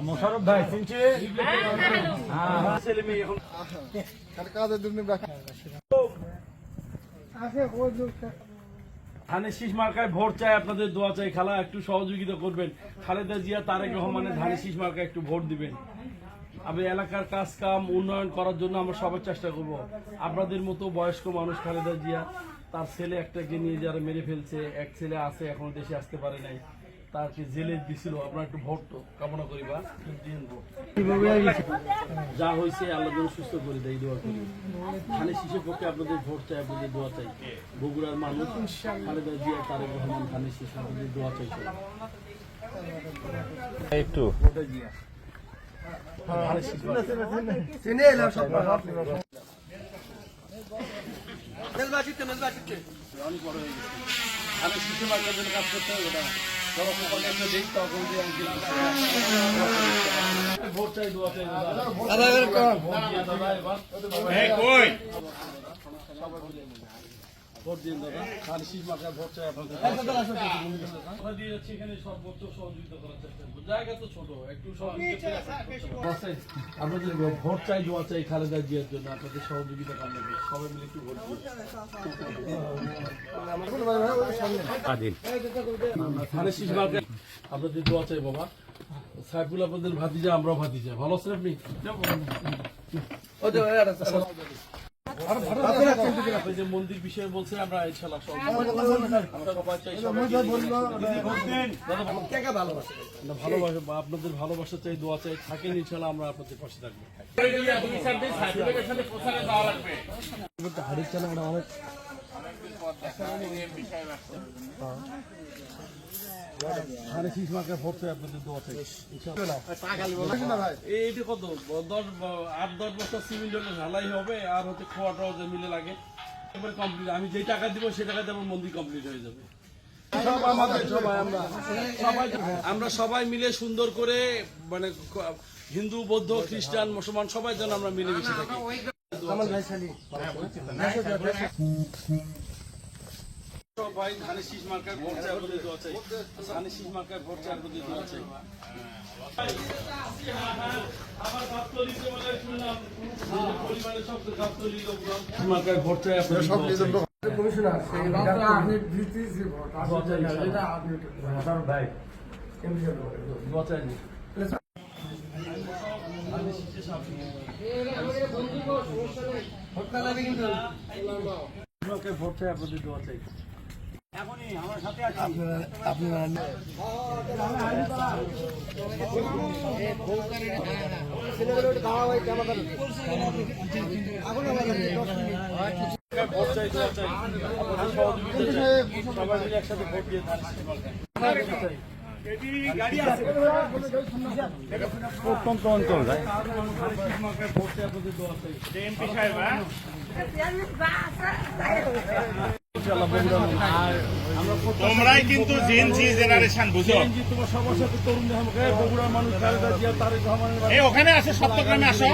মোশাররফ ভাই চিনছি ছেলে মেয়ে এখন ধানের শীষ মার্কায় ভোট চাই, আপনাদের দোয়া চাই। খালা একটু সহযোগিতা করবেন, খালেদা জিয়া তারেক রহমানের ধানের শীষ মার্কায় একটু ভোট দিবেন। আমি এলাকার কাজ কাম উন্নয়ন করার জন্য আমরা সবার চেষ্টা করব। আপনাদের মতো বয়স্ক মানুষ, খালেদা জিয়া তার ছেলে একটাকে নিয়ে যারা মেরে ফেলছে, এক ছেলে আছে এখনো দেশে আসতে পারে নাই, তাকে জেলে দিছিল। আপনার একটু ভোট কামনা করিবা, যা হয়েছে আল্লাহ যেন সুস্থ করে দেয়, দোয়া করি। ধানের শীষের পক্ষে আপনাদের ভোট চাই, আপনাদের দোয়া চাই। বগুড়ার মানুষ, খালেদা জিয়া তারেক রহমান ধানের শীষ, আপনাদের দোয়া চাই একটু কাজ করতে হবে না। ভোট চাই, দোয়া চাই। ভোট দিন দাদা, ধানের শীষ মার্কায় ভোট চাই আপনাদের। আমরা দিয়ে যাচ্ছি, এখানে সর্বোচ্চ সহযোগিতা করার চেষ্টা করবো। জায়গা তো ছোট, একটু আপনাদের ভোট চাই, দোয়া চাই খালেদা জিয়ার জন্য। আপনাদের সহযোগিতা কামনা করি, সবাই মিলে একটু ভোট দিন। ধানের শীষ মার্কায় আপনাদের দোয়া চাই বাবা। সাইফুল আপনাদের ভাতিজা, আমরাও ভাতিজা। ভালো আছেন আপনি? যে মন্দির বিষয়ে বলছেন, আমরা ইনশাআল্লাহ ভালোবাসা, আপনাদের ভালোবাসা চাই, দোয়া চাই, থাকেন ইনশাআল্লাহ, আমরা আপনাদের পাশে থাকবো। ধানের শীষ মার্কায় ভোট চাই, আপনাদের দোয়া চাই। এইটা কত 8-10 বছর সিমেন্ট ঢালাই হবে, আর হচ্ছে খোয়াটাও যে মিলে লাগে এবার কমপ্লিট। আমি যেই টাকা দিব সেই টাকাতে আমার মন্দির কমপ্লিট হয়ে যাবে। আমরা সবাই মিলে সুন্দর করে, মানে হিন্দু, বৌদ্ধ, খ্রিস্টান, মুসলমান সবাই যেন আমরা মিলেমিশে থাকি। সবাই ধানের শীষ মার্কায় ভোট চাই, আপনাদের দোয়া চাই। ধানের শীষ মার্কায় ভোট চাই, আপনাদের দোয়া চাই। আমার গাবতলী মানে শুনলাম পরিবারের সব গাবতলী লোকজন মার্কায় ভোট চাই, আপনাদের দোয়া চাই। কমিশনার আপনি দিতেছি ভোট আসলে এটা আপনি মোশাররফ ভাই কেমনে দোয়া চাই। ধানের শীষের সাথে ভোট না লাগে কিন্তু মার্কায় ভোট চাই, আপনাদের দোয়া চাই। এখনই আমার সাথে আছেন আপনারা ভোট চাই, দোয়া চাই, সবাই মিলে একসাথে ভোট দিয়ে প্রত্যন্ত অঞ্চল যায়। ভোট চাই, আপনাদের দোয়া চাই। তোমরাই কিন্তু জেনজি জেনারেশন বুঝো। তোমার সবার সাথে তরুণ বগুড়ার মানুষ, খালেদা জিয়া তারেক রহমানের ওখানে আসো, সপ্তগ্রামে আসো।